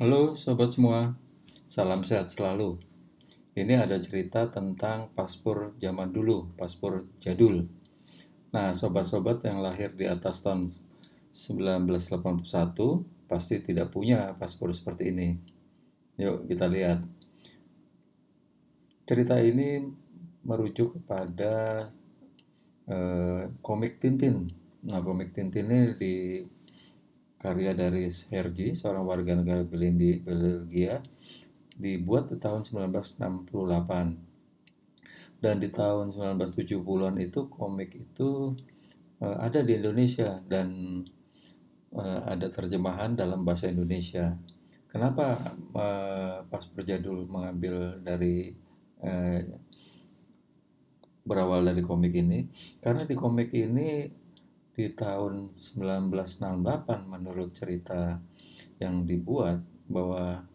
Halo sobat semua, salam sehat selalu. Ini ada cerita tentang paspor zaman dulu, paspor jadul. Nah, sobat-sobat yang lahir di atas tahun 1981 pasti tidak punya paspor seperti ini. Yuk kita lihat. Cerita ini merujuk kepada komik Tintin. Nah, komik Tintin ini karya dari Hergé, seorang warga negara Belgia, dibuat di tahun 1968. Dan di tahun 1970-an itu komik itu ada di Indonesia dan ada terjemahan dalam bahasa Indonesia. Kenapa paspor jadul mengambil dari uh, berawal dari komik ini? Karena di komik ini di tahun 1968 menurut cerita yang dibuat bahwa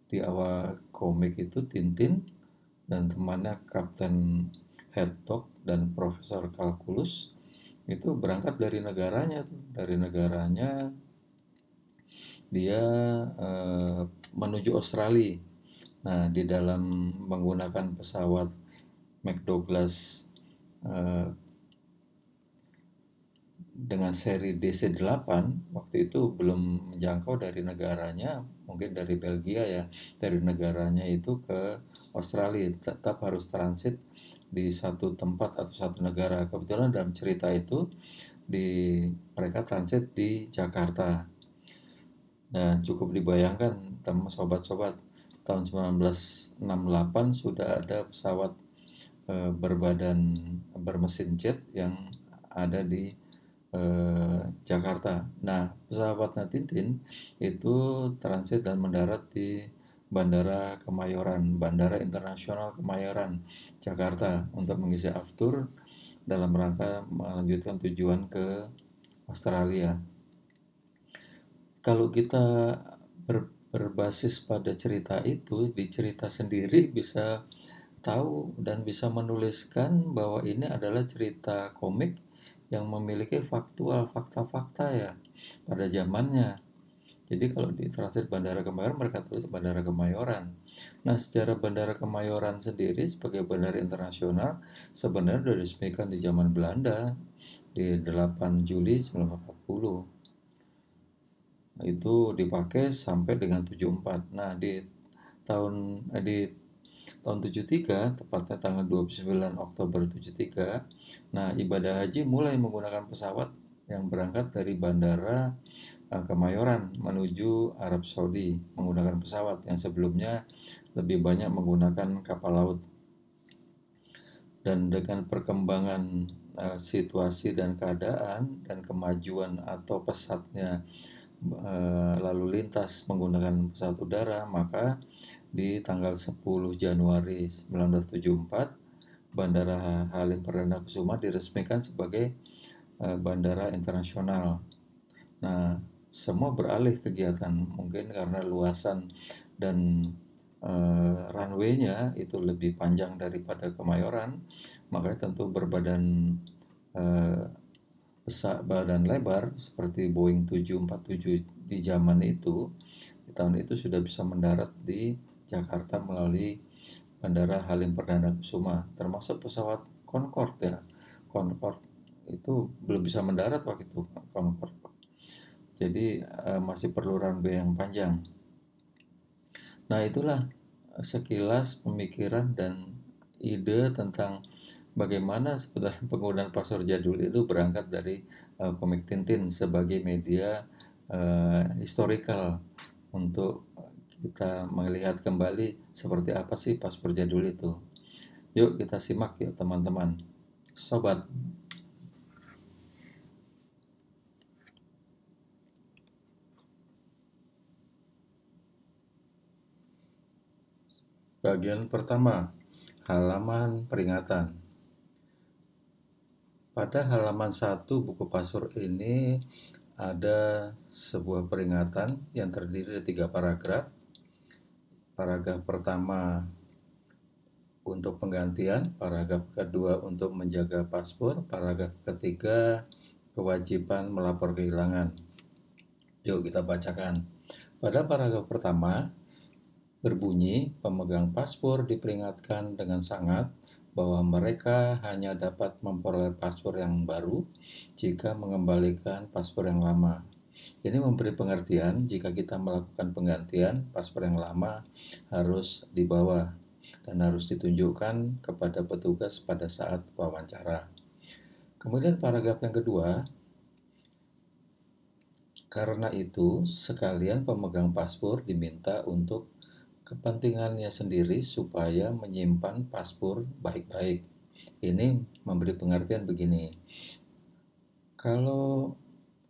di awal komik itu Tintin dan temannya Kapten Haddock dan Profesor Kalkulus itu berangkat dari negaranya tuh. Dari negaranya dia menuju Australia. Nah, di dalam menggunakan pesawat McDouglas eh, dengan seri DC-8 waktu itu belum menjangkau dari negaranya, mungkin dari Belgia ya, dari negaranya itu ke Australia, tetap harus transit di satu tempat atau satu negara. Kebetulan dalam cerita itu di mereka transit di Jakarta. Nah, cukup dibayangkan teman sobat-sobat, tahun 1968 sudah ada pesawat bermesin jet yang ada di Jakarta. Nah, pesawatnya Tintin itu transit dan mendarat di Bandara Kemayoran, Bandara Internasional Kemayoran, Jakarta untuk mengisi aftur dalam rangka melanjutkan tujuan ke Australia. Kalau kita berbasis pada cerita itu, di cerita sendiri bisa tahu dan bisa menuliskan bahwa ini adalah cerita komik yang memiliki faktual, fakta-fakta ya pada zamannya. Jadi kalau di transit Bandara Kemayoran mereka tulis Bandara Kemayoran. Nah, secara Bandara Kemayoran sendiri sebagai bandara internasional sebenarnya sudah diresmikan di zaman Belanda di 8 Juli 1940. Itu dipakai sampai dengan 74. Nah, tahun di tahun 73, tepatnya tanggal 29 Oktober 73. Nah, ibadah haji mulai menggunakan pesawat yang berangkat dari bandara Kemayoran menuju Arab Saudi menggunakan pesawat yang sebelumnya lebih banyak menggunakan kapal laut. Dan dengan perkembangan situasi dan keadaan dan kemajuan atau pesatnya lalu lintas menggunakan pesawat udara, maka di tanggal 10 Januari 1974 Bandara Halim Perdana Kusuma diresmikan sebagai bandara internasional. Nah, semua beralih kegiatan mungkin karena luasan dan runway-nya itu lebih panjang daripada Kemayoran, makanya tentu berbadan besar, badan lebar seperti Boeing 747 di zaman itu, di tahun itu sudah bisa mendarat di Jakarta melalui Bandara Halim Perdana Kusuma, termasuk pesawat Concorde ya. Concorde itu belum bisa mendarat waktu itu, Concorde. Jadi masih perlu runway yang panjang. Nah, itulah sekilas pemikiran dan ide tentang bagaimana sebenarnya penggunaan password jadul itu berangkat dari komik Tintin sebagai media historical untuk kita melihat kembali seperti apa sih password jadul itu. Yuk kita simak yuk teman-teman. Sobat, bagian pertama, halaman peringatan. Pada halaman 1 buku password ini ada sebuah peringatan yang terdiri dari 3 paragraf. Paragraf pertama untuk penggantian, paragraf kedua untuk menjaga paspor, paragraf ketiga kewajiban melapor kehilangan. Yuk kita bacakan. Pada paragraf pertama berbunyi, pemegang paspor diperingatkan dengan sangat bahwa mereka hanya dapat memperoleh paspor yang baru jika mengembalikan paspor yang lama. Ini memberi pengertian jika kita melakukan penggantian, paspor yang lama harus dibawa dan harus ditunjukkan kepada petugas pada saat wawancara. Kemudian paragraf yang kedua, karena itu sekalian pemegang paspor diminta untuk kepentingannya sendiri supaya menyimpan paspor baik-baik. Ini memberi pengertian begini. Kalau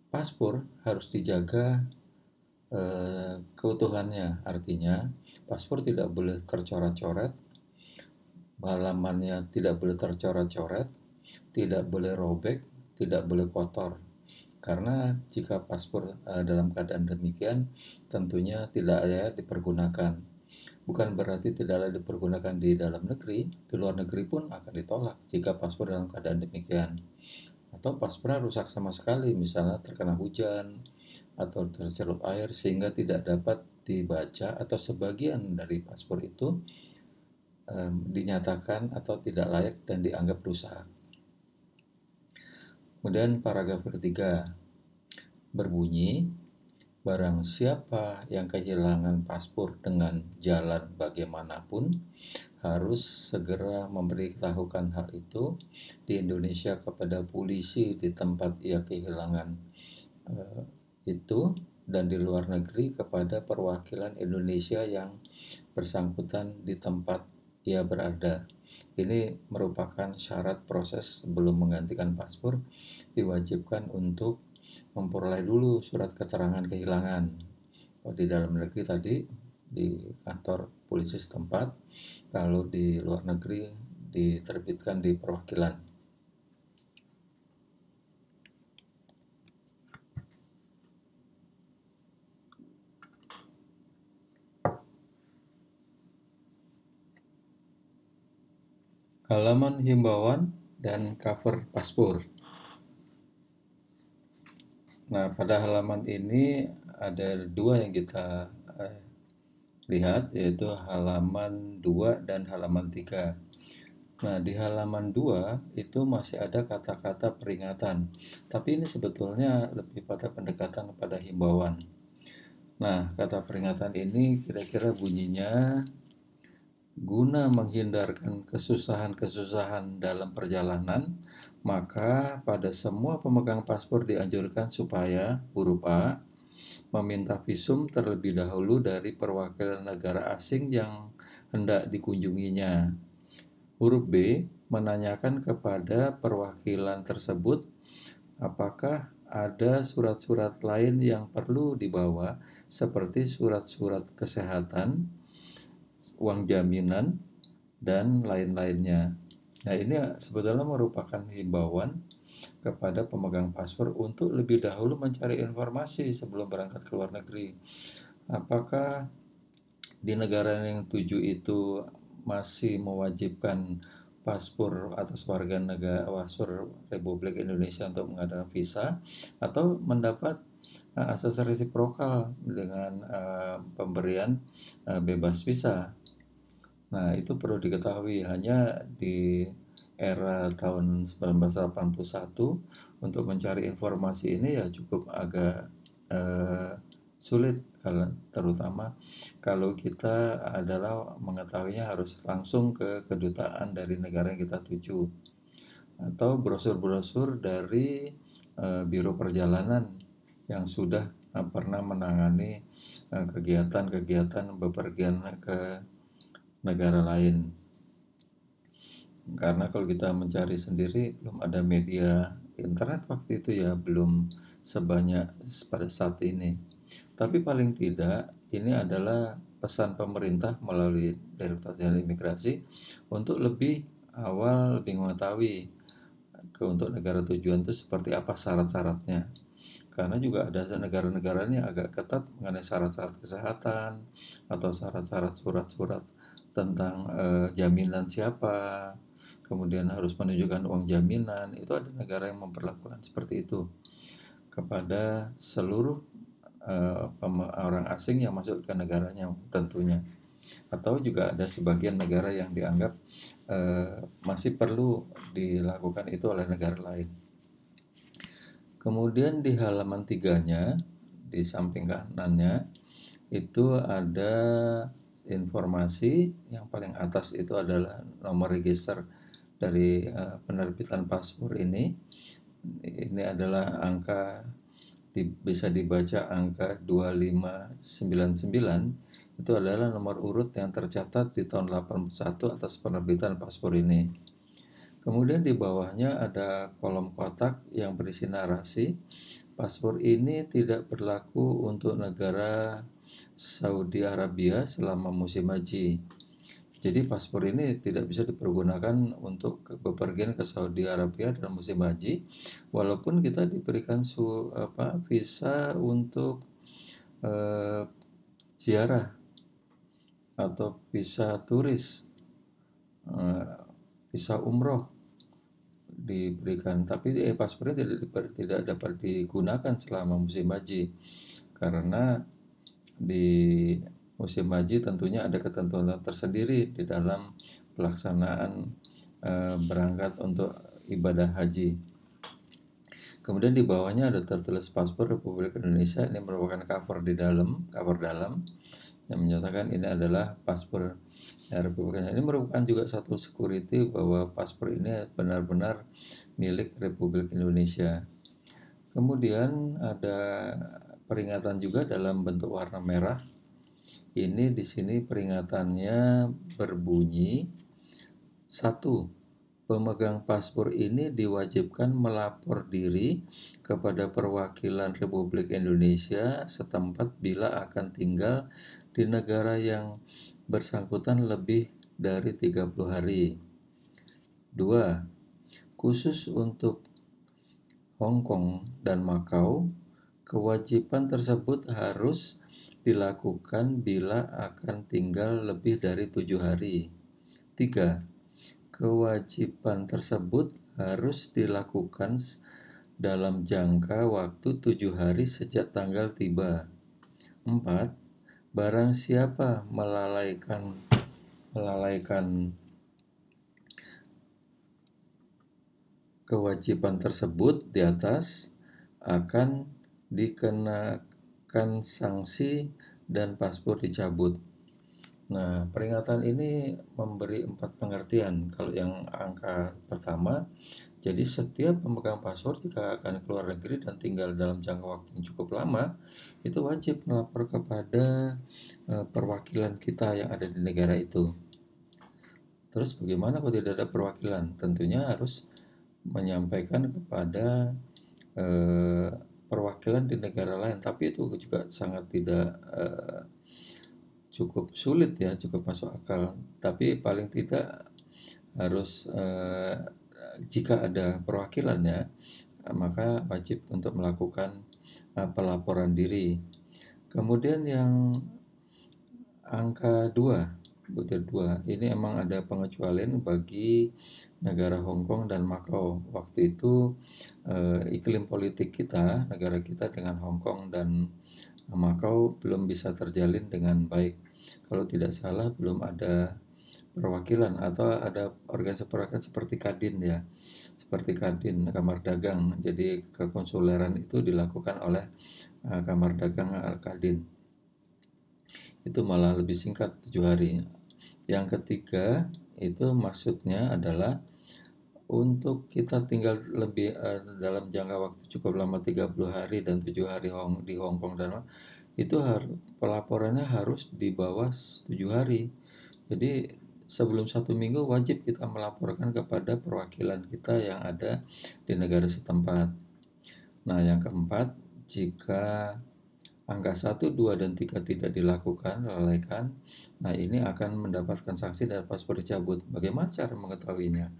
paspor harus dijaga keutuhannya, artinya paspor tidak boleh tercoret-coret, halamannya tidak boleh tercoret-coret, tidak boleh robek, tidak boleh kotor. Karena jika paspor dalam keadaan demikian, tentunya tidak layak dipergunakan. Bukan berarti tidak layak dipergunakan di dalam negeri, di luar negeri pun akan ditolak jika paspor dalam keadaan demikian. Atau paspornya rusak sama sekali, misalnya terkena hujan atau tercelup air sehingga tidak dapat dibaca atau sebagian dari paspor itu dinyatakan atau tidak layak dan dianggap rusak. Kemudian paragraf ketiga berbunyi, barang siapa yang kehilangan paspor dengan jalan bagaimanapun harus segera memberitahukan hal itu di Indonesia kepada polisi di tempat ia kehilangan itu dan di luar negeri kepada perwakilan Indonesia yang bersangkutan di tempat ia berada. Ini merupakan syarat proses sebelum menggantikan paspor, diwajibkan untuk memperoleh dulu surat keterangan kehilangan. Kalau di dalam negeri tadi di kantor polisi setempat, kalau di luar negeri diterbitkan di perwakilan. Halaman himbauan dan cover paspor. Nah, pada halaman ini ada dua yang kita lihat, yaitu halaman 2 dan halaman 3. Nah, di halaman 2 itu masih ada kata-kata peringatan, tapi ini sebetulnya lebih pada pendekatan pada himbauan. Nah, kata peringatan ini kira-kira bunyinya, guna menghindarkan kesusahan-kesusahan dalam perjalanan, maka pada semua pemegang paspor dianjurkan supaya, huruf A, meminta visum terlebih dahulu dari perwakilan negara asing yang hendak dikunjunginya. Huruf B, menanyakan kepada perwakilan tersebut apakah ada surat-surat lain yang perlu dibawa seperti surat-surat kesehatan, uang jaminan, dan lain-lainnya. Nah, ini sebetulnya merupakan himbauan kepada pemegang paspor untuk lebih dahulu mencari informasi sebelum berangkat ke luar negeri. Apakah di negara yang tuju itu masih mewajibkan paspor atas warga negara paspor Republik Indonesia untuk mengadakan visa, atau mendapat asas resiprokal dengan pemberian bebas visa. Nah, itu perlu diketahui, hanya di era tahun 1981 untuk mencari informasi ini ya cukup agak sulit, terutama kalau kita adalah mengetahuinya harus langsung ke kedutaan dari negara yang kita tuju atau brosur-brosur dari Biro Perjalanan yang sudah pernah menangani kegiatan-kegiatan bepergian ke negara lain. Karena kalau kita mencari sendiri belum ada media internet waktu itu ya, belum sebanyak pada saat ini. Tapi paling tidak ini adalah pesan pemerintah melalui Direktorat Jenderal Imigrasi untuk lebih awal lebih mengetahui untuk negara tujuan itu seperti apa syarat-syaratnya. Karena juga ada negara-negara yang agak ketat mengenai syarat-syarat kesehatan atau syarat-syarat surat-surat tentang jaminan siapa, kemudian harus menunjukkan uang jaminan. Itu ada negara yang memperlakukan seperti itu kepada seluruh orang asing yang masuk ke negaranya tentunya. Atau juga ada sebagian negara yang dianggap masih perlu dilakukan itu oleh negara lain. Kemudian di halaman 3-nya, di samping kanannya, itu ada informasi yang paling atas itu adalah nomor register dari penerbitan paspor ini. Ini adalah angka bisa dibaca angka 2599. Itu adalah nomor urut yang tercatat di tahun 81 atas penerbitan paspor ini. Kemudian di bawahnya ada kolom kotak yang berisi narasi. Paspor ini tidak berlaku untuk negara Saudi Arabia selama musim haji. Jadi paspor ini tidak bisa dipergunakan untuk bepergian ke Saudi Arabia dalam musim haji, walaupun kita diberikan visa untuk ziarah atau visa turis, visa umroh diberikan, tapi paspornya tidak dapat digunakan selama musim haji, karena di musim haji tentunya ada ketentuan tersendiri di dalam pelaksanaan berangkat untuk ibadah haji. Kemudian di bawahnya ada tertulis paspor Republik Indonesia. Ini merupakan cover dalam yang menyatakan ini adalah paspor Republik Indonesia. Ini merupakan juga satu security bahwa paspor ini benar-benar milik Republik Indonesia. Kemudian ada peringatan juga dalam bentuk warna merah. Ini di sini peringatannya berbunyi 1. Pemegang paspor ini diwajibkan melapor diri kepada perwakilan Republik Indonesia setempat bila akan tinggal di negara yang bersangkutan lebih dari 30 hari. 2. Khusus untuk Hong Kong dan Macau, kewajiban tersebut harus dilakukan bila akan tinggal lebih dari 7 hari. 3. Kewajiban tersebut harus dilakukan dalam jangka waktu 7 hari sejak tanggal tiba. 4. Barang siapa melalaikan kewajiban tersebut di atas akan dikenakan sanksi dan paspor dicabut. Nah, peringatan ini memberi 4 pengertian. Kalau yang angka pertama, jadi setiap pemegang paspor jika akan keluar negeri dan tinggal dalam jangka waktu yang cukup lama, itu wajib melapor kepada perwakilan kita yang ada di negara itu. Terus bagaimana kalau tidak ada perwakilan? Tentunya harus menyampaikan kepada perwakilan di negara lain, tapi itu juga sangat tidak cukup sulit ya, cukup masuk akal. Tapi paling tidak harus jika ada perwakilannya, maka wajib untuk melakukan pelaporan diri. Kemudian yang angka 2, butir 2, ini emang ada pengecualian bagi negara Hong Kong dan Macau. Waktu itu iklim politik kita, negara kita dengan Hong Kong dan Macau belum bisa terjalin dengan baik. Kalau tidak salah belum ada perwakilan atau ada organisasi seperti Kadin ya, seperti Kadin, Kamar Dagang. Jadi kekonsuleran itu dilakukan oleh Kamar Dagang Kadin. Itu malah lebih singkat 7 hari. Yang ketiga itu maksudnya adalah untuk kita tinggal lebih dalam jangka waktu cukup lama 30 hari dan 7 hari di Hong Kong dan itu pelaporannya harus di bawah 7 hari. Jadi sebelum 1 minggu wajib kita melaporkan kepada perwakilan kita yang ada di negara setempat. Nah, yang keempat, jika angka 1, 2, dan 3 tidak dilakukan, lalaikan, nah ini akan mendapatkan sanksi dan paspor dicabut. Bagaimana cara mengetahuinya?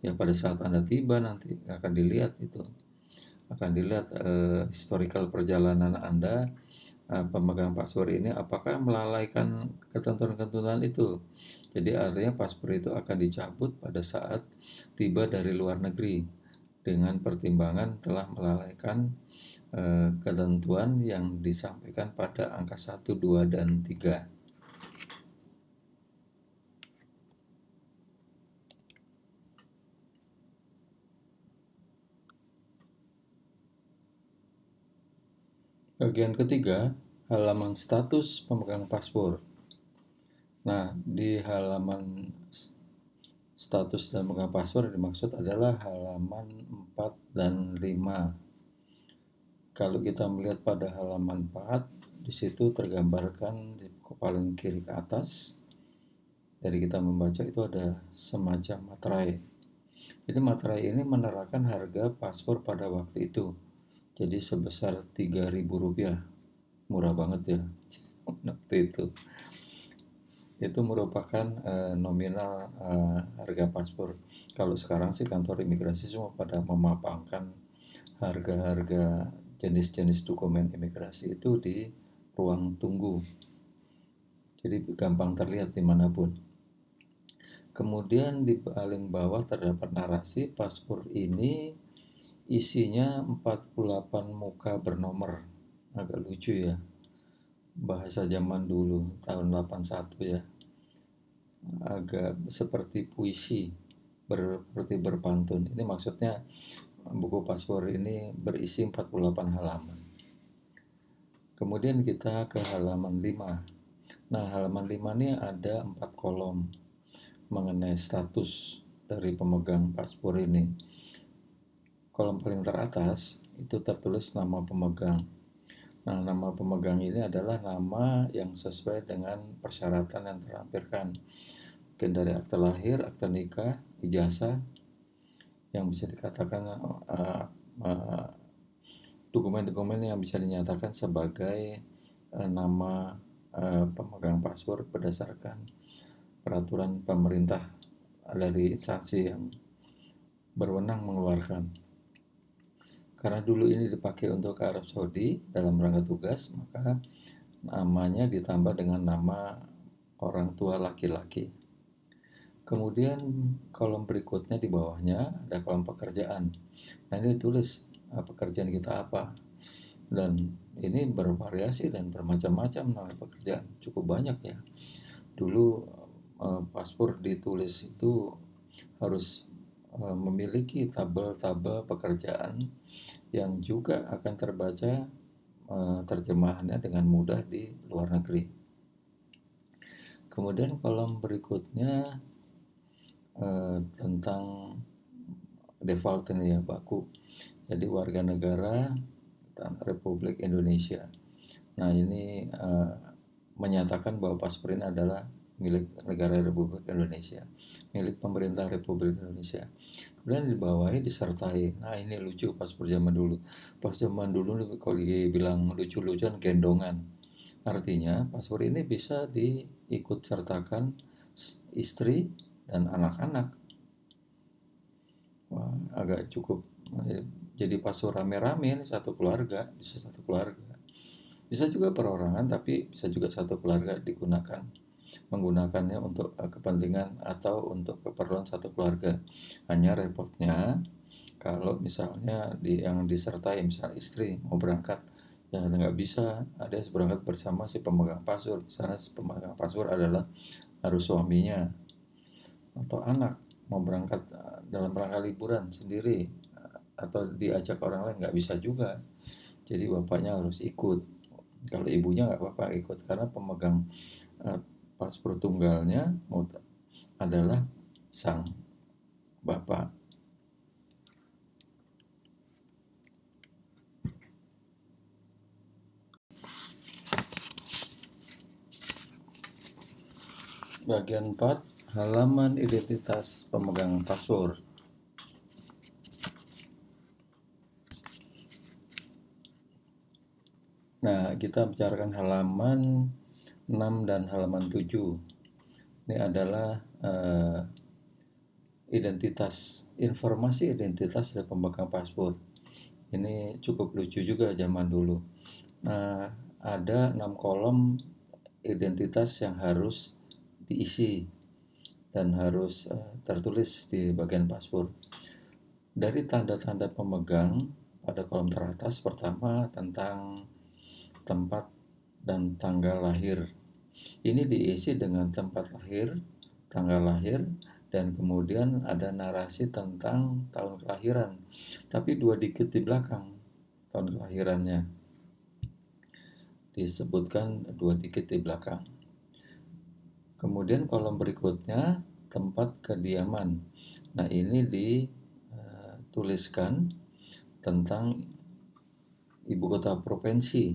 Ya pada saat Anda tiba nanti akan dilihat itu. Akan dilihat historical perjalanan Anda, pemegang paspor ini apakah melalaikan ketentuan-ketentuan itu. Jadi artinya paspor itu akan dicabut pada saat tiba dari luar negeri. dengan pertimbangan telah melalaikan ketentuan yang disampaikan pada angka 1, 2, dan 3. Bagian ketiga, halaman status pemegang paspor. Nah, di halaman status dan pemegang paspor yang dimaksud adalah halaman 4 dan 5. Kalau kita melihat pada halaman 4, di situ tergambarkan di paling kiri ke atas. Dari kita membaca itu ada semacam materai. Jadi materai ini menerangkan harga paspor pada waktu itu. Jadi sebesar Rp3.000. Murah banget ya waktu itu. Itu merupakan nominal harga paspor. Kalau sekarang sih kantor imigrasi semua pada memaparkan harga-harga jenis-jenis dokumen imigrasi itu di ruang tunggu. Jadi gampang terlihat dimanapun. Kemudian di paling bawah terdapat narasi paspor ini isinya 48 muka bernomor. Agak lucu ya. Bahasa zaman dulu, tahun 81 ya. Agak seperti puisi, seperti berpantun. Ini maksudnya buku paspor ini berisi 48 halaman. Kemudian kita ke halaman 5. Nah, halaman 5 ini ada 4 kolom mengenai status dari pemegang paspor ini. Kolom paling teratas itu tertulis nama pemegang. Nah, nama pemegang ini adalah nama yang sesuai dengan persyaratan yang terlampirkan. Mungkin dari akte lahir, akte nikah, ijazah, yang bisa dikatakan dokumen-dokumen yang bisa dinyatakan sebagai nama pemegang paspor berdasarkan peraturan pemerintah dari instansi yang berwenang mengeluarkan. Karena dulu ini dipakai untuk ke Arab Saudi dalam rangka tugas, maka namanya ditambah dengan nama orang tua laki-laki. Kemudian kolom berikutnya di bawahnya ada kolom pekerjaan. Nah, ini ditulis pekerjaan kita apa. Dan ini bervariasi dan bermacam-macam nama pekerjaan. Cukup banyak ya. Dulu paspor ditulis itu harus memiliki tabel-tabel pekerjaan yang juga akan terbaca terjemahannya dengan mudah di luar negeri. Kemudian kolom berikutnya tentang default ini ya, baku. Jadi warga negara Republik Indonesia. Nah, ini menyatakan bahwa paspor ini adalah milik negara Republik Indonesia, milik pemerintah Republik Indonesia. Kemudian di bawahnya disertai. Nah, ini lucu paspor zaman dulu. Pas zaman dulu kalau dibilang lucu-lucuan gendongan. Artinya paspor ini bisa diikut sertakan istri dan anak-anak. Wah, agak cukup. Jadi paspor rame-rame ini satu keluarga, bisa satu keluarga. Bisa juga perorangan, tapi bisa juga satu keluarga menggunakannya untuk kepentingan atau untuk keperluan satu keluarga. Hanya repotnya kalau misalnya yang disertai, misalnya istri mau berangkat, ya nggak bisa ada berangkat bersama si pemegang paspor. Misalnya si pemegang paspor adalah harus suaminya, atau anak mau berangkat dalam rangka liburan sendiri atau diajak orang lain, nggak bisa juga. Jadi bapaknya harus ikut. Kalau ibunya nggak apa-apa ikut, karena pemegang paspor tunggalnya adalah sang bapak. Bagian 4, halaman identitas pemegang paspor. Nah, kita bicarakan halaman 6 dan halaman 7. Ini adalah informasi identitas dari pemegang paspor. Ini cukup lucu juga zaman dulu. Nah, ada 6 kolom identitas yang harus diisi dan harus tertulis di bagian paspor. Dari tanda-tanda pemegang pada kolom teratas, pertama tentang tempat dan tanggal lahir. Ini diisi dengan tempat lahir, tanggal lahir, dan kemudian ada narasi tentang tahun kelahiran. Tapi dua dikit di belakang tahun kelahirannya disebutkan dua dikit di belakang. Kemudian kolom berikutnya tempat kediaman. Nah, ini dituliskan tentang ibu kota provinsi,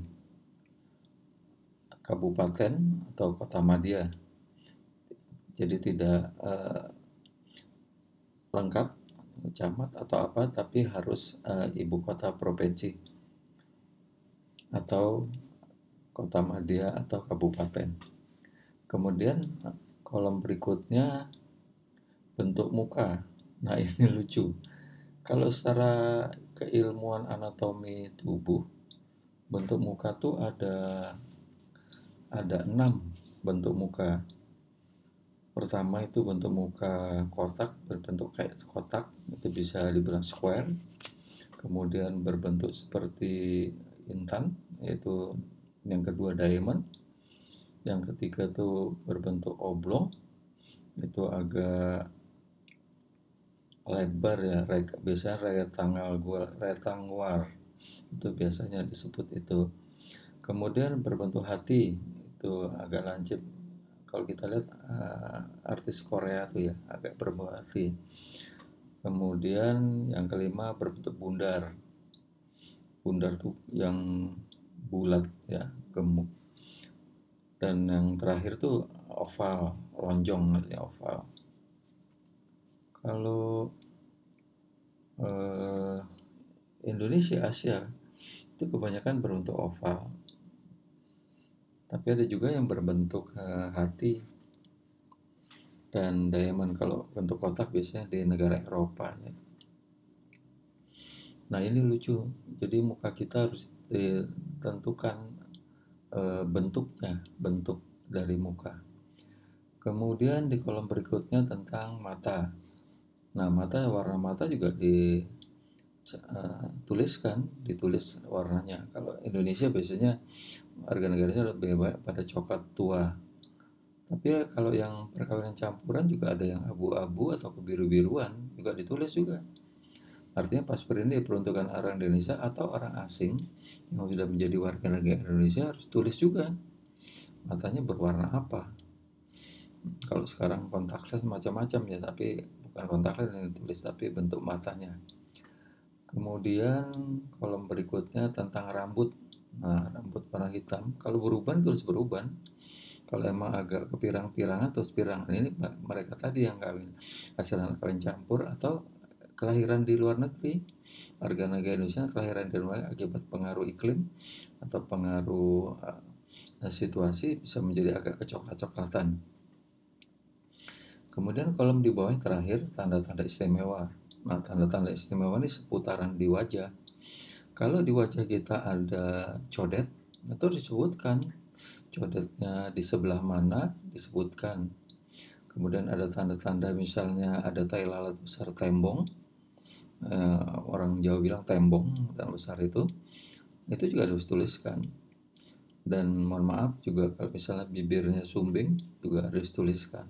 kabupaten atau kota madya. Jadi tidak lengkap camat atau apa, tapi harus ibu kota provinsi atau kota madya atau kabupaten. Kemudian kolom berikutnya bentuk muka. Nah, ini lucu. Kalau secara keilmuan anatomi tubuh, bentuk muka tuh ada 6 bentuk muka. Pertama itu bentuk muka kotak, berbentuk kayak kotak, itu bisa dibilang square. Kemudian berbentuk seperti intan, yaitu yang kedua diamond. Yang ketiga itu berbentuk oblong, itu agak lebar ya, biasanya rectangular, itu biasanya disebut itu. Kemudian berbentuk hati, itu agak lancip. Kalau kita lihat artis Korea tuh ya, agak berbentuk hati. Kemudian yang kelima berbentuk bundar. Bundar tuh yang bulat ya, gemuk. Dan yang terakhir tuh oval, lonjong artinya oval. Kalau Indonesia, Asia itu kebanyakan berbentuk oval. Tapi ada juga yang berbentuk hati dan diamond. Kalau bentuk kotak biasanya di negara Eropa ya. Nah, ini lucu. Jadi muka kita harus ditentukan bentuknya, bentuk dari muka. Kemudian di kolom berikutnya tentang mata. Nah, warna mata juga ditulis warnanya. Kalau Indonesia biasanya warga negaranya lebih banyak pada coklat tua. Tapi ya, kalau yang perkawinan campuran juga ada yang abu-abu atau kebiru-biruan juga ditulis juga. Artinya paspor ini diperuntukkan orang Indonesia atau orang asing yang sudah menjadi warga negara Indonesia harus tulis juga matanya berwarna apa. Kalau sekarang kontakless macam-macam ya, tapi bukan kontakless yang ditulis tapi bentuk matanya. Kemudian kolom berikutnya tentang rambut. Nah, rambut warna hitam. Kalau beruban tulis beruban. Kalau emang agak kepirang-pirangan terus pirangan. Ini mereka tadi yang kawin hasil anak kawin campur atau kelahiran di luar negeri. Warga negara Indonesia kelahiran di luar negeri akibat pengaruh iklim atau pengaruh situasi bisa menjadi agak kecoklat-coklatan. Kemudian kolom di bawah yang terakhir tanda-tanda istimewa. Nah, tanda-tanda istimewa ini seputaran di wajah. Kalau di wajah kita ada codet, itu disebutkan codetnya di sebelah mana, disebutkan. Kemudian ada tanda-tanda misalnya ada tai lalat besar tembong, orang Jawa bilang tembong, yang besar itu juga harus tuliskan. Dan mohon maaf juga kalau misalnya bibirnya sumbing juga harus tuliskan.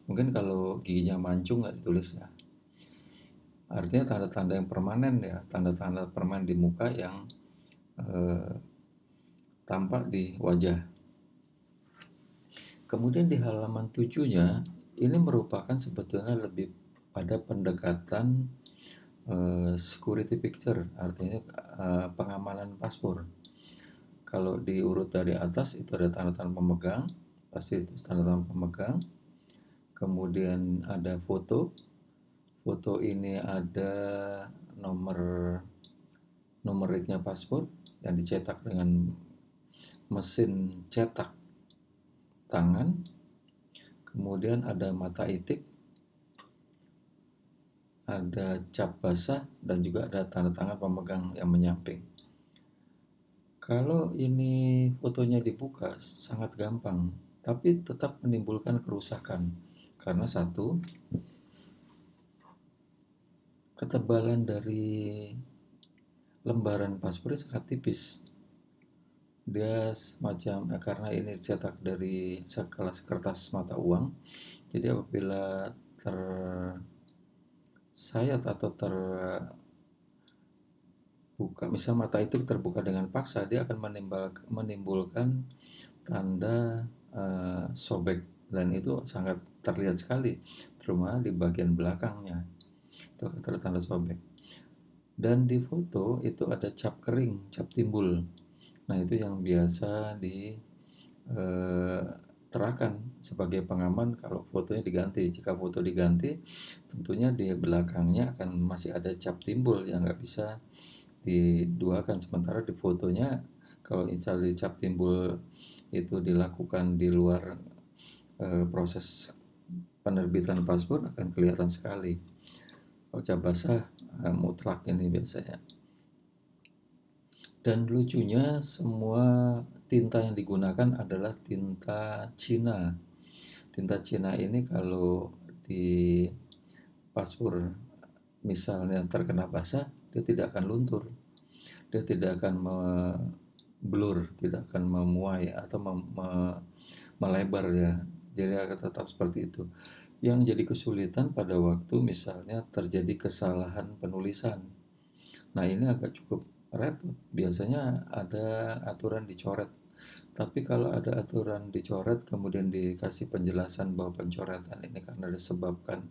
Mungkin kalau giginya mancung nggak ditulis ya. Artinya tanda-tanda yang permanen ya, tanda-tanda permanen di muka yang tampak di wajah. Kemudian di halaman 7-nya, ini merupakan sebetulnya lebih pada pendekatan security picture, artinya pengamanan paspor. Kalau diurut dari atas itu ada tanda-tanda pemegang, pasti itu tanda-tanda pemegang. Kemudian ada foto. Foto ini ada nomoriknya paspor yang dicetak dengan mesin cetak tangan. Kemudian ada mata itik, ada cap basah, dan juga ada tanda tangan pemegang yang menyamping. Kalau ini fotonya dibuka sangat gampang, tapi tetap menimbulkan kerusakan. Karena satu, ketebalan dari lembaran paspor sangat tipis. Dia semacam karena ini cetak dari sekelas kertas mata uang, jadi apabila tersayat atau terbuka, misal mata itu terbuka dengan paksa, dia akan menimbulkan tanda sobek, dan itu sangat terlihat sekali, terutama di bagian belakangnya itu akan tanda sobek. Dan di foto itu ada cap kering, cap timbul. Nah, itu yang biasa diterakan sebagai pengaman kalau fotonya diganti. Jika foto diganti, tentunya di belakangnya akan masih ada cap timbul yang nggak bisa diduakan. Sementara di fotonya, kalau misalnya cap timbul itu dilakukan di luar proses penerbitan paspor, akan kelihatan sekali. Kalau cap basah mutlak ini biasanya. Dan lucunya, semua tinta yang digunakan adalah tinta Cina. Tinta Cina ini kalau di paspor misalnya terkena basah, dia tidak akan luntur, dia tidak akan blur, tidak akan memuai atau melebar ya. Jadi akan tetap seperti itu. Yang jadi kesulitan pada waktu misalnya terjadi kesalahan penulisan. Nah, ini agak cukup repot. Biasanya ada aturan dicoret. Tapi kalau ada aturan dicoret kemudian dikasih penjelasan bahwa pencoretan ini karena disebabkan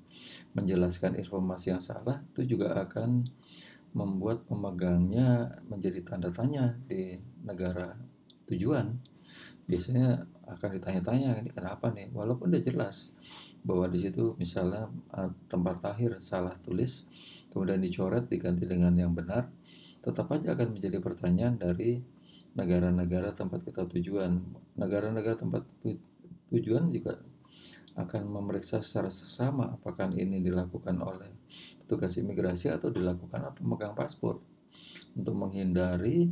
menjelaskan informasi yang salah, itu juga akan membuat pemegangnya menjadi tanda tanya di negara tujuan. Biasanya akan ditanya-tanya, ini kenapa nih? Walaupun udah jelas bahwa di situ misalnya tempat lahir salah tulis, kemudian dicoret diganti dengan yang benar, tetap aja akan menjadi pertanyaan dari negara-negara tempat kita tujuan. Negara-negara tempat tujuan juga akan memeriksa secara seksama apakah ini dilakukan oleh petugas imigrasi atau dilakukan oleh pemegang paspor, untuk menghindari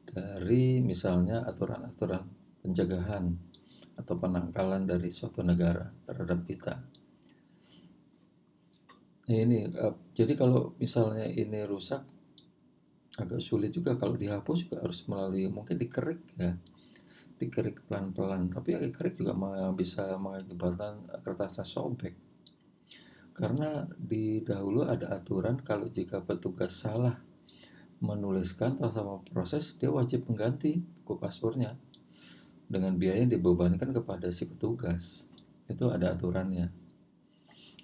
dari misalnya aturan-aturan pencegahan atau penangkalan dari suatu negara terhadap kita. Nah, ini jadi kalau misalnya ini rusak, agak sulit juga. Kalau dihapus juga harus melalui mungkin dikerik ya, dikerik pelan-pelan, tapi kerik juga bisa mengakibatkan kertasnya sobek. Karena di dahulu ada aturan kalau jika petugas salah menuliskan atau sama proses, dia wajib mengganti buku paspornya dengan biaya yang dibebankan kepada si petugas. Itu ada aturannya.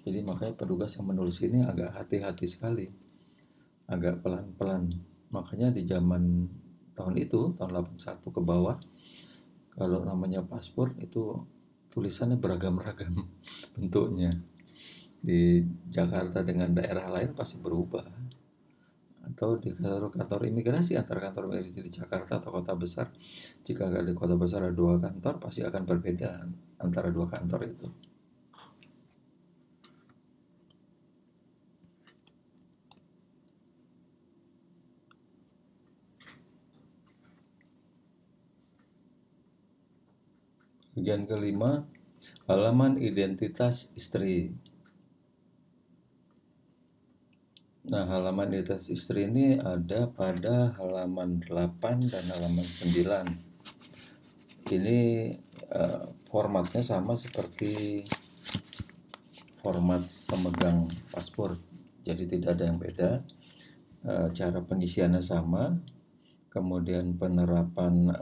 Jadi makanya petugas yang menulis ini agak hati-hati sekali, agak pelan-pelan. Makanya di zaman tahun itu, tahun 81 ke bawah, kalau namanya paspor itu tulisannya beragam-ragam bentuknya. Di Jakarta dengan daerah lain pasti berubah. Atau di kantor-kantor imigrasi, antara kantor imigrasi di Jakarta atau kota besar, jika di kota besar ada 2 kantor, pasti akan berbeda antara 2 kantor itu. Bagian kelima, halaman identitas istri. Nah, halaman identitas istri ini ada pada halaman 8 dan halaman 9. Ini formatnya sama seperti format pemegang paspor, jadi tidak ada yang beda. Cara pengisiannya sama, kemudian penerapan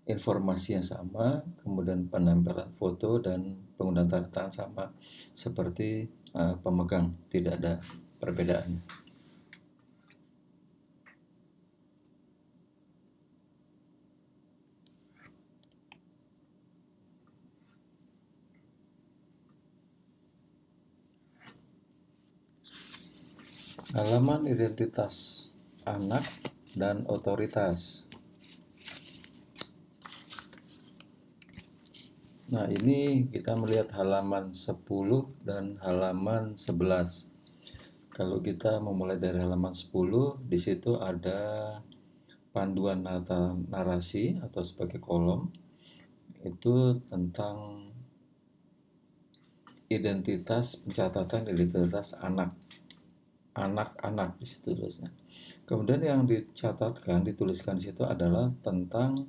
informasi yang sama, kemudian penempelan foto dan penggunaan tanda tangan sama seperti pemegang, tidak ada perbedaan. Halaman identitas anak dan otoritas. Nah, ini kita melihat halaman 10 dan halaman 11. Kalau kita memulai dari halaman 10, di situ ada panduan narasi atau sebagai kolom, itu tentang pencatatan identitas anak-anak di situ tulisnya. Kemudian yang dituliskan di situ adalah tentang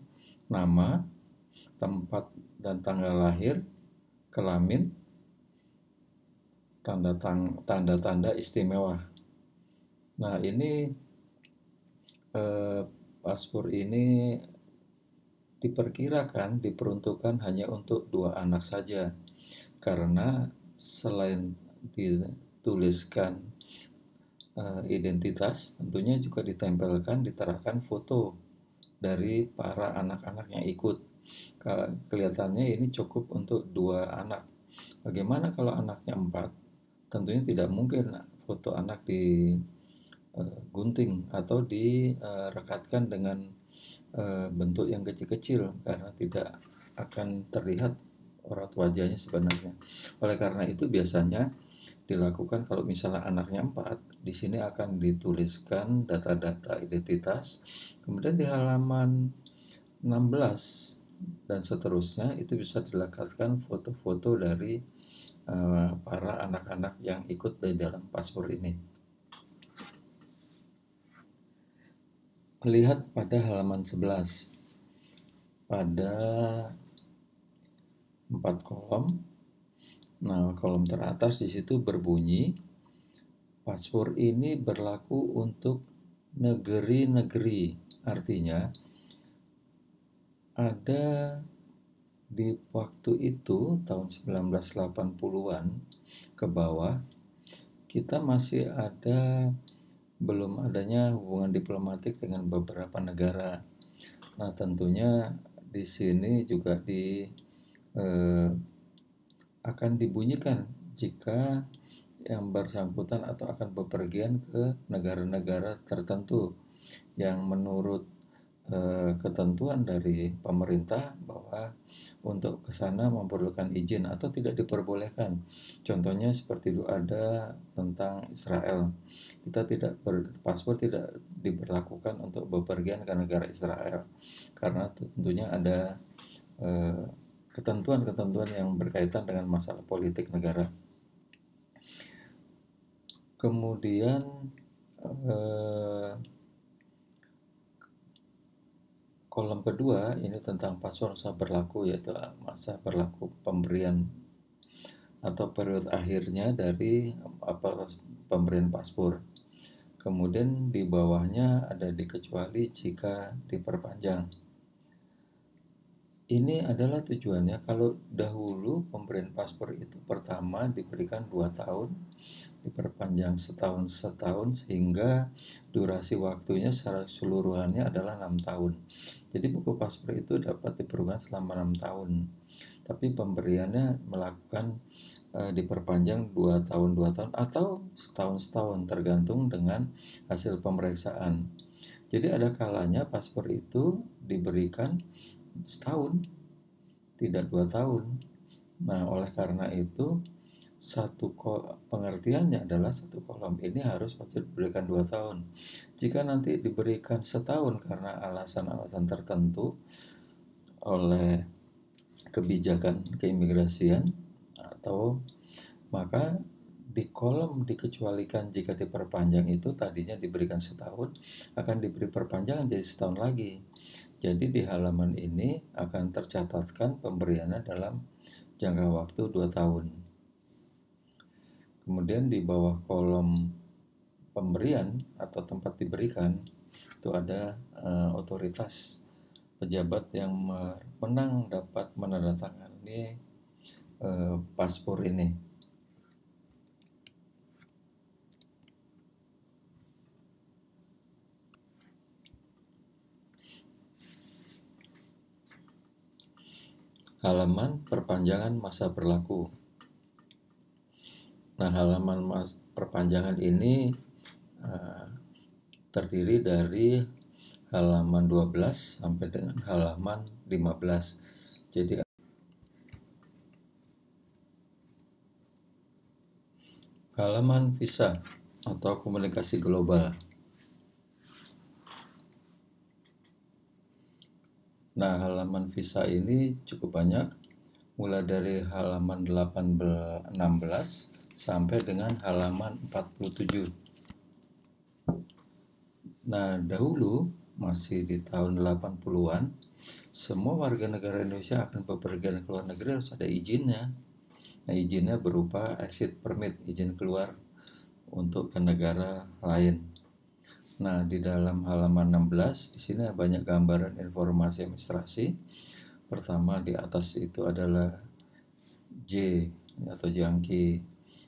nama, tempat dan tanggal lahir, kelamin, tanda-tanda istimewa. Nah, ini paspor ini diperuntukkan hanya untuk 2 anak saja, karena selain dituliskan identitas, tentunya juga diterahkan foto dari para anak-anak yang ikut. Kelihatannya ini cukup untuk 2 anak. Bagaimana kalau anaknya 4? Tentunya tidak mungkin foto anak digunting atau direkatkan dengan bentuk yang kecil-kecil, karena tidak akan terlihat raut wajahnya sebenarnya. Oleh karena itu biasanya dilakukan kalau misalnya anaknya 4, di sini akan dituliskan data-data identitas, kemudian di halaman 16 dan seterusnya itu bisa dilekatkan foto-foto dari para anak-anak yang ikut di dalam paspor ini. Lihat pada halaman 11, pada 4 kolom. Nah, kolom teratas di situ berbunyi, paspor ini berlaku untuk negeri-negeri. Artinya, ada di waktu itu, tahun 1980-an ke bawah, kita masih belum adanya hubungan diplomatik dengan beberapa negara. Nah, tentunya di sini juga akan dibunyikan jika yang bersangkutan atau akan bepergian ke negara-negara tertentu yang menurut ketentuan dari pemerintah bahwa untuk ke sana memerlukan izin atau tidak diperbolehkan. Contohnya seperti itu ada tentang Israel. Paspor tidak diberlakukan untuk bepergian ke negara Israel karena tentunya ada ketentuan-ketentuan yang berkaitan dengan masalah politik negara. Kemudian kolom kedua ini tentang paspor masa berlaku, yaitu masa berlaku pemberian atau periode akhirnya dari pemberian paspor. Kemudian di bawahnya ada dikecuali jika diperpanjang. Ini adalah tujuannya kalau dahulu pemberian paspor itu pertama diberikan 2 tahun, diperpanjang setahun sehingga durasi waktunya secara keseluruhannya adalah 6 tahun. Jadi buku paspor itu dapat diperlukan selama 6 tahun. Tapi pemberiannya diperpanjang 2 tahun atau setahun tergantung dengan hasil pemeriksaan. Jadi ada kalanya paspor itu diberikan setahun, tidak 2 tahun. Nah, oleh karena itu pengertiannya adalah satu kolom ini harus pasti diberikan 2 tahun. Jika nanti diberikan setahun karena alasan-alasan tertentu oleh kebijakan keimigrasian maka di kolom dikecualikan jika diperpanjang itu tadinya diberikan setahun akan diberi perpanjangan jadi setahun lagi. Jadi di halaman ini akan tercatatkan pemberiannya dalam jangka waktu 2 tahun. Kemudian di bawah kolom pemberian atau tempat diberikan itu ada otoritas pejabat yang berwenang dapat menandatangani paspor ini. Halaman perpanjangan masa berlaku. Nah, halaman perpanjangan ini terdiri dari halaman 12 sampai dengan halaman 15. Jadi halaman visa atau komunikasi global. Nah, halaman visa ini cukup banyak. mulai dari halaman 16 sampai dengan halaman 47. Nah, dahulu masih di tahun 80-an, semua warga negara Indonesia akan bepergian ke luar negeri harus ada izinnya. Nah, izinnya berupa exit permit, izin keluar untuk ke negara lain. Nah, di dalam halaman 16 di sini banyak gambaran informasi administrasi. Pertama di atas itu adalah J atau jangki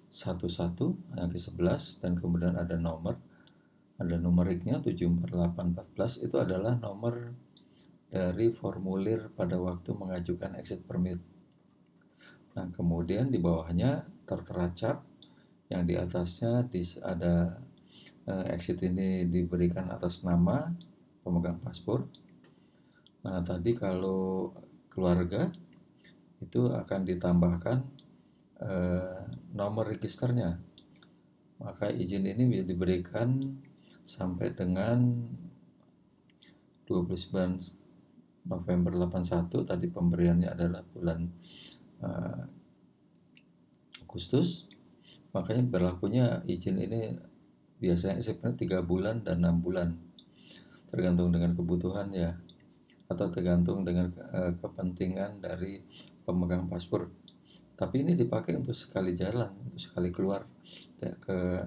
11, jangki 11, dan kemudian ada numeriknya 74814. Itu adalah nomor dari formulir pada waktu mengajukan exit permit. Nah, kemudian di bawahnya tertera cap, yang di atasnya ada exit ini diberikan atas nama pemegang paspor. Nah, tadi kalau keluarga itu akan ditambahkan nomor registernya. Maka izin ini diberikan sampai dengan 29 November 81. Tadi pemberiannya adalah bulan Agustus. Makanya berlakunya izin ini biasanya sebenarnya 3 bulan dan 6 bulan, tergantung dengan kebutuhan ya, atau tergantung dengan kepentingan dari pemegang paspor. Tapi ini dipakai untuk sekali jalan, untuk sekali keluar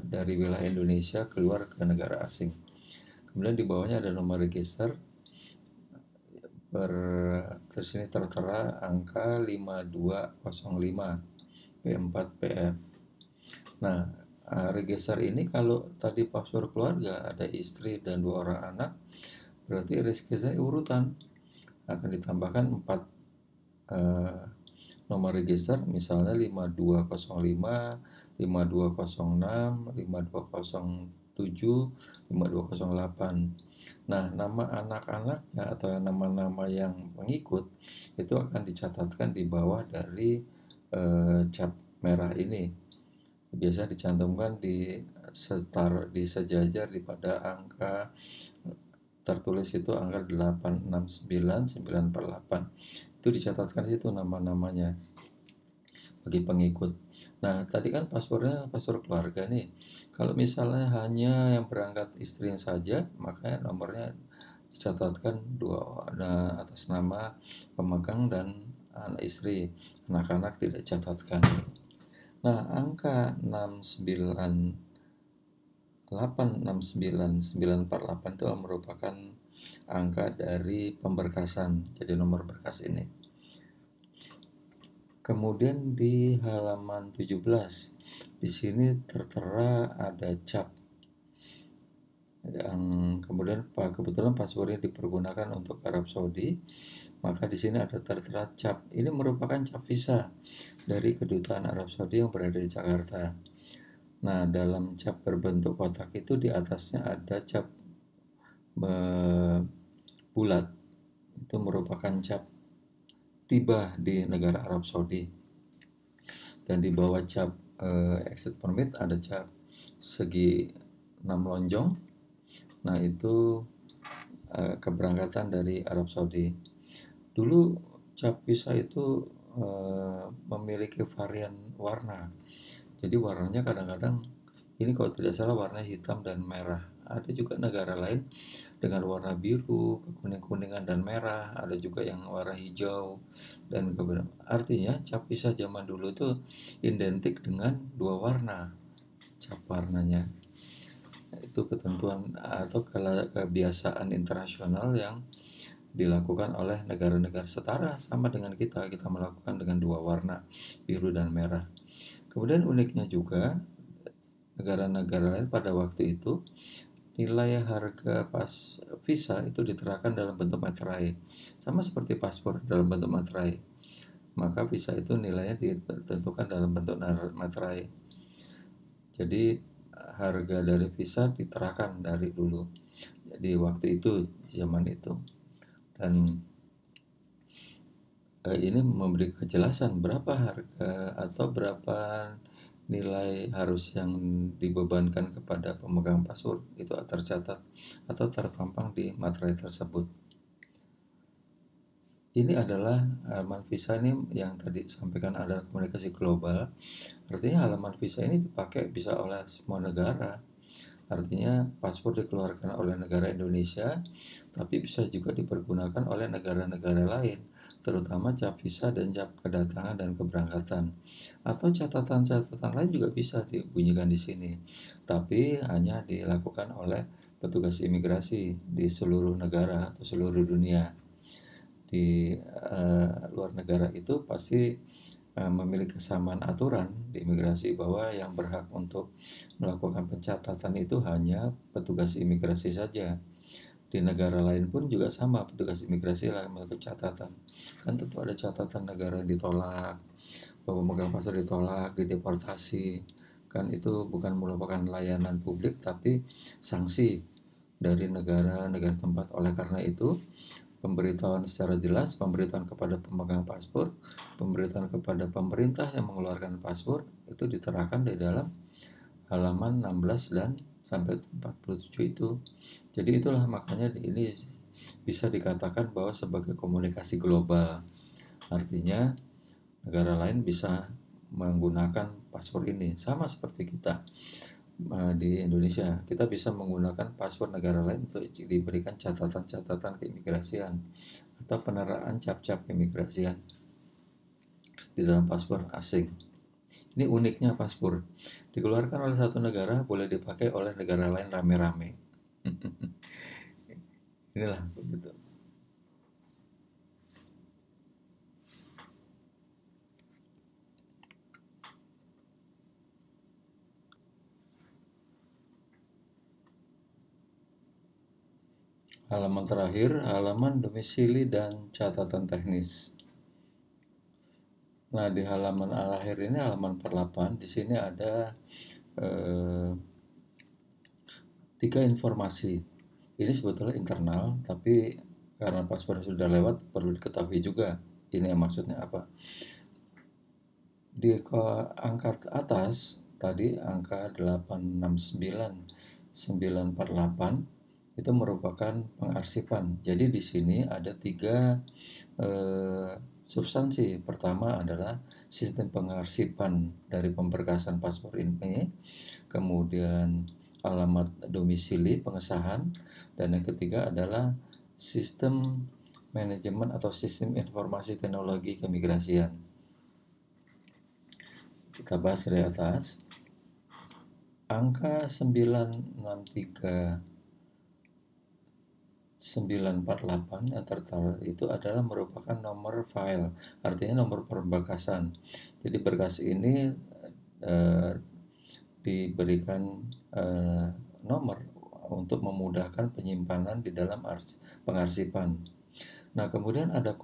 dari wilayah Indonesia keluar ke negara asing. Kemudian di bawahnya ada nomor register, terus ini tertera angka 5205 P4PF. Nah, register ini kalau tadi paspor keluarga ada istri dan 2 orang anak, berarti register urutan akan ditambahkan 4 nomor register, misalnya 5205, 5206, 5207, 5208. Nah, nama anak-anaknya atau nama-nama yang pengikut itu akan dicatatkan di bawah dari cap merah ini. Biasa dicantumkan di sejajar di pada angka tertulis itu angka 869948. Itu dicatatkan di situ nama-namanya bagi pengikut. Nah, tadi kan paspor keluarga nih. Kalau misalnya hanya yang berangkat istrinya saja, maka nomornya dicatatkan atas nama pemegang dan anak istri. Anak-anak tidak dicatatkan. Nah, angka 698694948 itu merupakan angka dari pemberkasan, jadi nomor berkas ini. Kemudian di halaman 17, di sini tertera ada cap. Yang kemudian kebetulan paspornya dipergunakan untuk Arab Saudi, maka di sini ada tertera cap. Ini merupakan cap visa dari kedutaan Arab Saudi yang berada di Jakarta. Nah, dalam cap berbentuk kotak itu di atasnya ada cap bulat. Itu merupakan cap tiba di negara Arab Saudi. Dan di bawah cap exit permit ada cap segi 6 lonjong. Nah, itu keberangkatan dari Arab Saudi. Dulu cap visa itu memiliki varian warna. Jadi warnanya kadang-kadang ini kalau tidak salah warna hitam dan merah. Ada juga negara lain dengan warna biru, kekuning-kuningan dan merah. Ada juga yang warna hijau dan artinya cap visa zaman dulu itu identik dengan 2 warna cap warnanya. Itu ketentuan atau kebiasaan internasional yang dilakukan oleh negara-negara setara sama dengan kita melakukan dengan 2 warna, biru dan merah. Kemudian uniknya juga negara-negara lain pada waktu itu nilai harga visa itu diterapkan dalam bentuk materai, sama seperti paspor dalam bentuk materai. Maka visa itu nilainya ditentukan dalam bentuk materai. Jadi harga dari visa diterakan dari dulu. Jadi waktu itu, zaman itu. Dan ini memberi kejelasan berapa harga atau berapa nilai harus yang dibebankan kepada pemegang paspor itu tercatat atau terpampang di materai tersebut. Ini adalah halaman visa ini yang tadi sampaikan ada komunikasi global. Artinya halaman visa ini dipakai bisa oleh semua negara. Artinya paspor dikeluarkan oleh negara Indonesia, tapi bisa juga dipergunakan oleh negara-negara lain, terutama cap visa dan cap kedatangan dan keberangkatan. Atau catatan-catatan lain juga bisa dibunyikan di sini, tapi hanya dilakukan oleh petugas imigrasi di seluruh negara atau seluruh dunia. Di luar negara itu pasti memiliki kesamaan aturan di imigrasi bahwa yang berhak untuk melakukan pencatatan itu hanya petugas imigrasi saja. Di negara lain pun juga sama, petugas imigrasi lah yang melakukan catatan. Kan tentu ada catatan negara yang ditolak, bahwa pemegang paspor ditolak, dideportasi. Kan itu bukan merupakan layanan publik tapi sanksi dari negara-negara setempat. Oleh karena itu, pemberitahuan secara jelas, pemberitahuan kepada pemegang paspor, pemberitahuan kepada pemerintah yang mengeluarkan paspor itu diterahkan di dalam halaman 16 dan sampai 47 itu. Jadi itulah makanya ini bisa dikatakan bahwa sebagai komunikasi global. Artinya negara lain bisa menggunakan paspor ini sama seperti kita. Di Indonesia kita bisa menggunakan paspor negara lain untuk diberikan catatan-catatan keimigrasian atau peneraan cap-cap keimigrasian di dalam paspor asing. Ini uniknya paspor dikeluarkan oleh satu negara boleh dipakai oleh negara lain rame-rame. Inilah begitu. Halaman terakhir, halaman domisili dan catatan teknis. Nah, di halaman akhir ini halaman 48, di sini ada 3 informasi. Ini sebetulnya internal, tapi karena paspor sudah lewat perlu diketahui juga. Ini yang maksudnya apa? Di angka atas tadi angka 869948 itu merupakan pengarsipan. Jadi di sini ada 3 substansi. Pertama adalah sistem pengarsipan dari pemberkasan paspor ini, kemudian alamat domisili pengesahan, dan yang ketiga adalah sistem manajemen atau sistem informasi teknologi keimigrasian. Kita bahas dari atas. Angka 948 yang tertera itu adalah merupakan nomor file, artinya nomor pemberkasan. Jadi berkas ini diberikan nomor untuk memudahkan penyimpanan di dalam pengarsipan. Nah, kemudian ada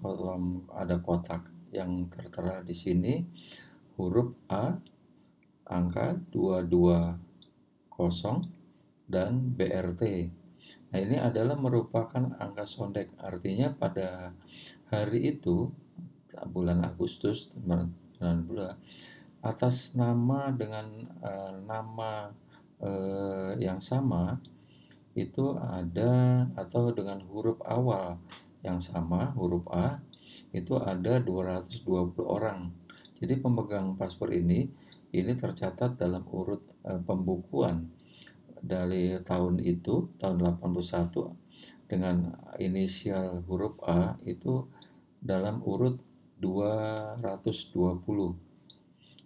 kotak yang tertera di sini, huruf A, angka 220 dan BRT. Nah, ini adalah merupakan angka sondek, artinya pada hari itu bulan Agustus 1992 atas nama dengan nama yang sama itu ada, atau dengan huruf awal yang sama, huruf A, itu ada 220 orang. Jadi pemegang paspor ini tercatat dalam urut pembukuan dari tahun itu, tahun 81, dengan inisial huruf A itu dalam urut 220.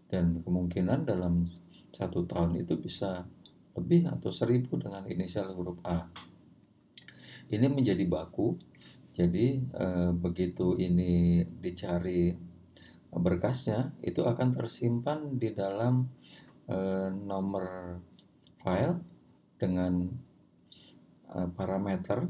Dan kemungkinan dalam 1 tahun itu bisa lebih atau 1000 dengan inisial huruf A. Ini menjadi baku. Jadi begitu ini dicari berkasnya, itu akan tersimpan di dalam nomor file dengan parameter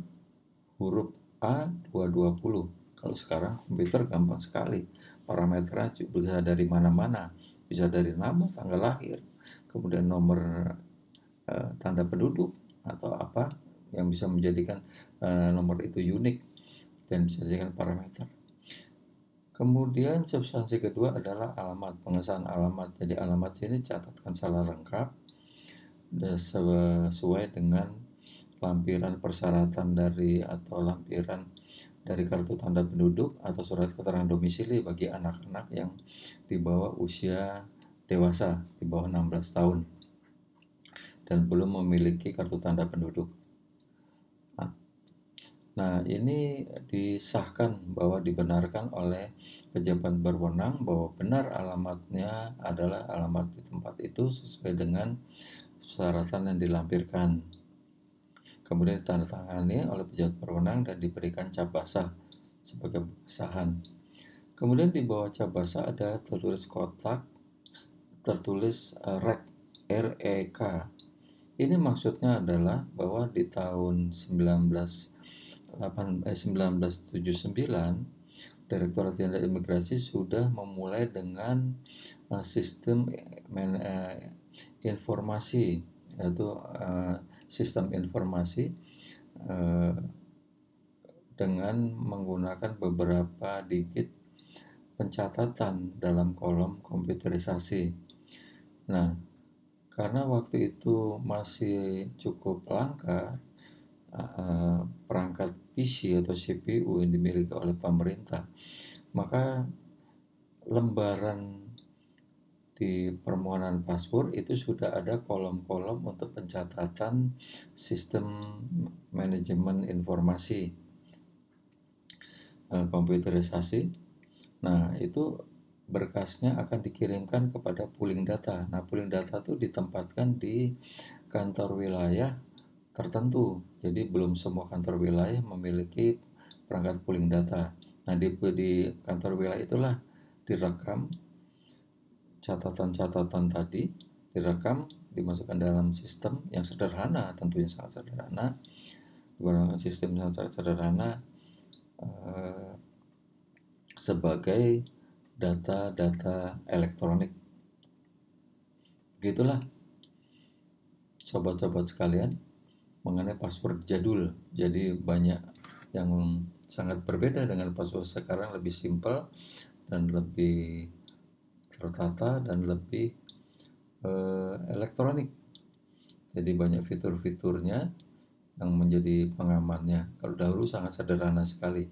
huruf A220. Kalau sekarang komputer gampang sekali, parameternya bisa dari mana-mana, bisa dari nama, tanggal lahir, kemudian nomor tanda penduduk atau apa yang bisa menjadikan nomor itu unik dan bisa dijadikan parameter. Kemudian substansi kedua adalah alamat, pengesahan alamat. Jadi alamat sini catatkan salah lengkap sesuai dengan lampiran persyaratan dari atau lampiran dari kartu tanda penduduk atau surat keterangan domisili bagi anak-anak yang di bawah usia dewasa, di bawah 16 tahun dan belum memiliki kartu tanda penduduk. Nah, ini disahkan bahwa dibenarkan oleh pejabat berwenang bahwa benar alamatnya adalah alamat di tempat itu sesuai dengan persyaratan yang dilampirkan. Kemudian ditandatangani oleh pejabat berwenang dan diberikan cap basah sebagai pengesahan. Kemudian di bawah cap basah ada tertulis kotak, tertulis REK, REK. Ini maksudnya adalah bahwa di tahun 1979 Direktorat Jenderal Imigrasi sudah memulai dengan sistem informasi, yaitu sistem informasi dengan menggunakan beberapa digit pencatatan dalam kolom komputerisasi. Nah, karena waktu itu masih cukup langka perangkat PC atau CPU yang dimiliki oleh pemerintah, maka lembaran di permohonan paspor itu sudah ada kolom-kolom untuk pencatatan sistem manajemen informasi komputerisasi. Nah, itu berkasnya akan dikirimkan kepada pooling data. Nah, pooling data itu ditempatkan di kantor wilayah tertentu. Jadi belum semua kantor wilayah memiliki perangkat pooling data. Nah, di kantor wilayah itulah direkam catatan-catatan tadi, direkam, dimasukkan dalam sistem yang sederhana, tentunya sangat sederhana. Sistem yang sangat sederhana sebagai data-data elektronik. Begitulah sobat-sobat sekalian mengenai paspor jadul. Jadi banyak yang sangat berbeda dengan paspor sekarang, lebih simpel dan lebih tertata dan lebih elektronik. Jadi banyak fitur-fiturnya yang menjadi pengamannya. Kalau dahulu sangat sederhana sekali.